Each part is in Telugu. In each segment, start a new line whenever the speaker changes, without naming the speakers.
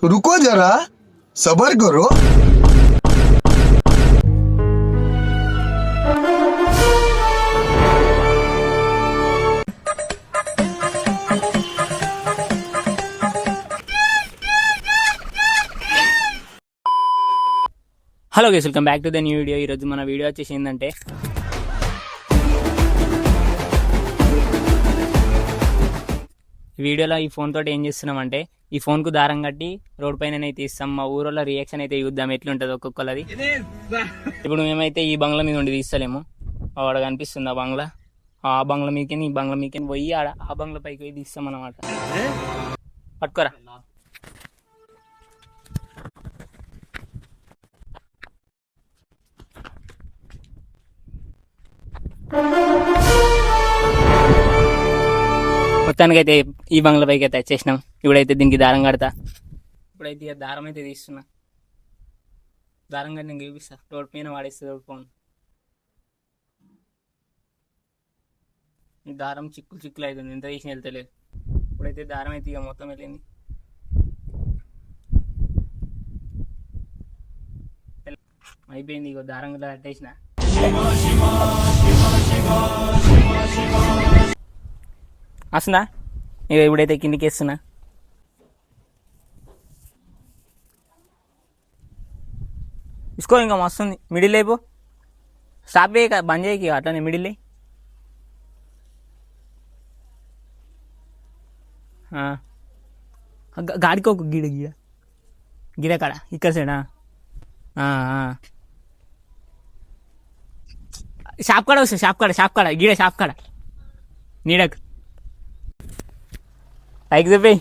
रुको जरा सबर करो।
Hello guys, welcome back to the new video. ఈరోజు మన వీడియో వచ్చేసి ఏంటంటే ఈ వీడియోలో ఈ ఫోన్ తోటి ఏం చేస్తున్నామంటే ఈ ఫోన్కు దారం కట్టి రోడ్ పైన తీస్తాం. మా ఊరోళ్ళ రియాక్షన్ అయితే చూద్దాం ఎట్లుంటుంది ఒక్కొక్కలది. ఇప్పుడు మేమైతే ఈ బంగ్లా మీద ఉండి తీస్తలేము. వాడు కనిపిస్తుంది ఆ బంగ్లా, ఆ బంగ్లా మీకని ఈ బంగ్లా మీకని పోయి ఆడ ఆ బంగ్లా పైకి పోయి తీస్తాం అన్నమాట. పట్టుకోరా. మొత్తానికి అయితే ఈ బంగ్లా పైకి అయితే వచ్చేసినాం. ఇప్పుడైతే దీనికి దారం కడతా. ఇప్పుడైతే ఇక దారం అయితే తీస్తున్నా. దారం కట్టి నేను చూపిస్తా. రోడ్ పైన వాడేస్తుంది ఫోన్. ఈ దారం చిక్కులు చిక్కులు అవుతుంది, ఎంత తీసిన వెళ్తలేదు. ఇప్పుడైతే దారం అయితే ఇక మొత్తం వెళ్ళింది. అయిపోయింది. ఇక దారం కూడా కట్టేసిన. వస్తుందా? ఇక ఇప్పుడైతే కిందికి వేస్తున్నా. ఇసుకో ఇంకా మస్తుంది. మిడిల్ అయిపో. స్టాప్ చేయక, బంద్ చేయకి, అట్లనే మిడిల్ అయ్యి. గాడికి ఒక గిడ గిడ గిడ కాడ ఇక్కడ సైడా షాప్ కాడ వస్తుంది. షాప్ కాడ గిడ షాప్ కాడ నీడకు పైకి చెప్పి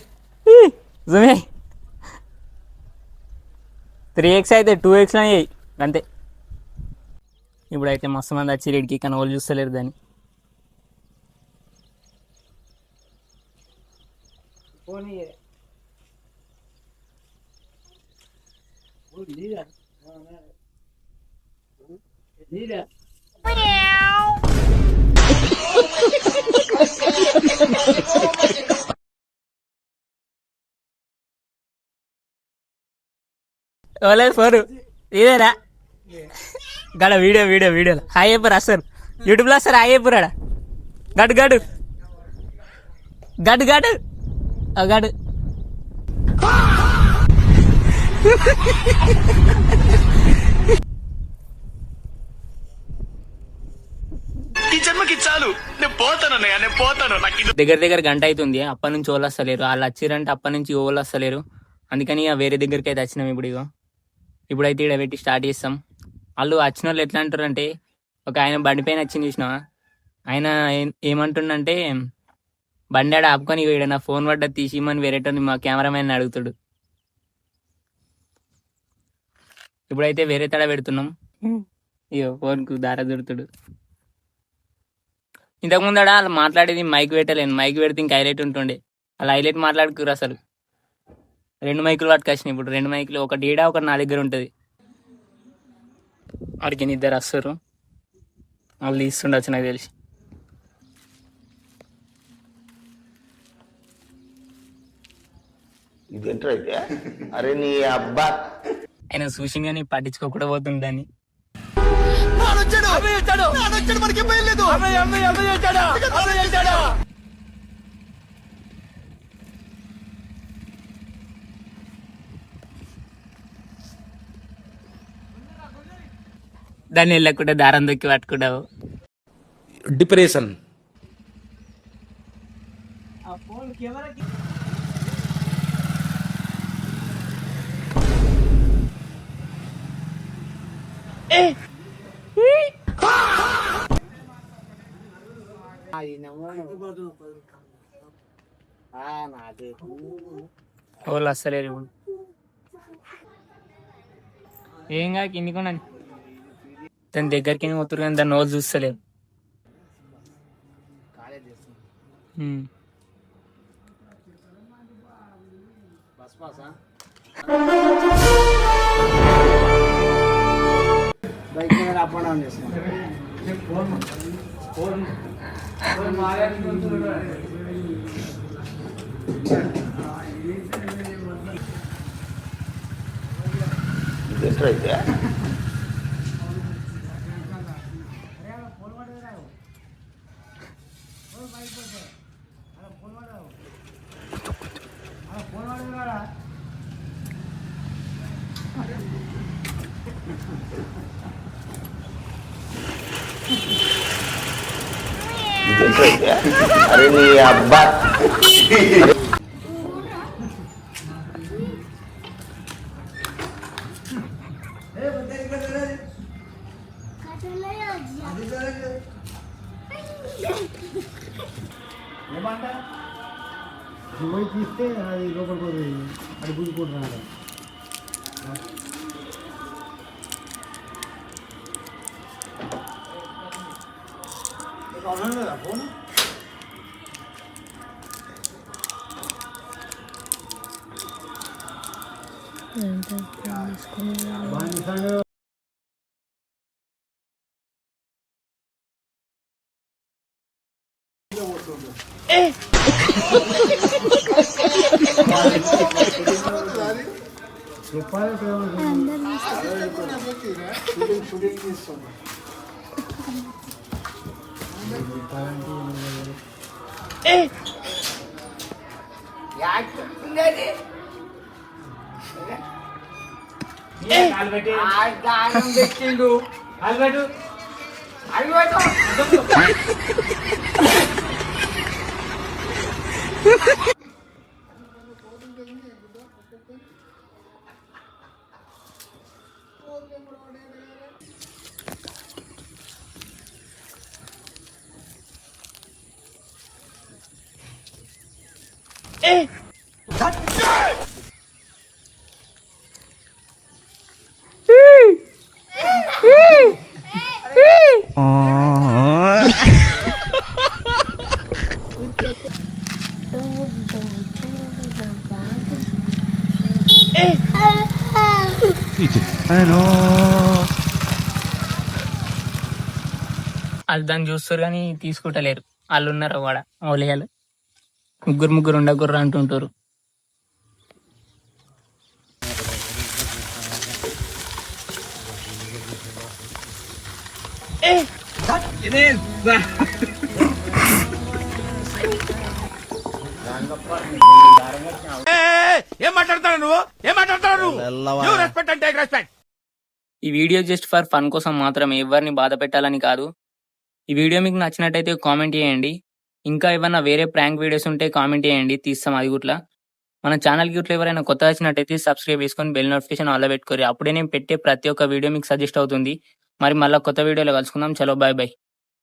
జూమే 3x అయితే 2x అయ్యాయి అంతే. ఇప్పుడైతే మస్తు మంది వచ్చి రేడికి కానీ వాళ్ళు చూస్తలేరు దాన్ని. ఫోరు ఇదేనా గడ వీడియోలో హాయ్ చెప్పరు వస్తారు యూట్యూబ్లో వస్తారు. హాయ్ చెప్పరు ఆడ గడు గడు గడు గడు గడు దగ్గర గంట అవుతుంది. అప్పటి నుంచి ఓళ్ళు వస్తలేరు. వాళ్ళు వచ్చిరంటే అప్పటి నుంచి ఓళ్ళు వస్తలేరు. అందుకని వేరే దగ్గరికి అయితే వచ్చినాం. ఇప్పుడైతే ఇక్కడ పెట్టి స్టార్ట్ చేస్తాం. వాళ్ళు వచ్చిన వాళ్ళు ఎట్లా అంటారు అంటే, ఒక ఆయన బండి పైన వచ్చింది చూసినావా, ఆయన ఏమంటుండంటే బండి ఆడ ఆపుకొని ఇక్కడ నా ఫోన్ పడ్డ తీసిమని వేరేటోని మా కెమెరామెన్ అడుగుతాడు. ఇప్పుడైతే వేరే తడ పెడుతున్నాం. ఇగో ఫోన్కు దార దొరుకుతాడు. ఇంతకుముందు ఆడ వాళ్ళు మాట్లాడేది మైక్ పెట్టలేను. మైక్ పెడితే ఇంకా హైలైట్ ఉంటుండే. అలా హైలైట్ మాట్లాడుకురు అసలు. 2 మైకులు పట్టుకొచ్చినాయి. ఇప్పుడు 2 మైకులు, ఒకటి ఈడ ఒకటి నా దగ్గర ఉంటుంది. వాడికి ఇద్దరు వస్తారు. వాళ్ళు తీస్తుండొచ్చు నాకు తెలిసి.
అరే నీ అబ్బా
ఆయన చూసి కానీ పట్టించుకోకుండా పోతుంది దాన్ని. దాన్ని వెళ్ళకుండా దారం దొక్కి పట్టుకుంటావు.
డిప్రెషన్
వాళ్ళు వస్తలేరు. ఏం కాక కిందికి ఉన్నాను. దాని దగ్గరికి పోతురు కానీ దాన్ని రోజు చూస్తలేరు.
అప్ అండ్ డౌన్ చేస్తాను.
ఇదేంటైతే ఇదేంటైతే అరే నీ అబ్బా
ఏమంటా పోయి తీస్తే అది లోపలికి పోతుంది, అది గుంజుకుంటున్నాడు. అవునా కదా ఫోన్ బాగా చెప్పాలి షూటింగ్ తీసుకోండి.
వాళ్ళు దాన్ని చూస్తారు కానీ తీసుకుంటలేరు. వాళ్ళు ఉన్నారు వాడ ఓలియాలు ముగ్గురు ముగ్గురు ఉండకుర్రా అంటుంటారు.
ఏం మాట్లాడతాడు నువ్వు రెస్పెక్ట్ అంటే రెస్పెక్ట్.
ఈ వీడియో జస్ట్ ఫర్ ఫన్ కోసం మాత్రమే, ఎవరిని బాధ పెట్టాలని కాదు. ఈ వీడియో మీకు నచ్చినట్టయితే కామెంట్ చేయండి. ఇంకా ఏమన్నా వేరే ప్రాంక్ వీడియోస్ ఉంటే కామెంట్ చేయండి, తీస్తాం అది గుట్లా. మన ఛానల్కి ఇట్లా ఎవరైనా కొత్తగా వచ్చినట్టయితే సబ్స్క్రైబ్ చేసుకొని బెల్ నోటిఫికేషన్ ఆల్ పెట్టుకోరు. అప్పుడే నేను పెట్టే ప్రతి ఒక్క వీడియో మీకు సజెస్ట్ అవుతుంది. మరి మళ్ళీ కొత్త వీడియోలో కలుసుకుందాం. చలో బాయ్ బాయ్.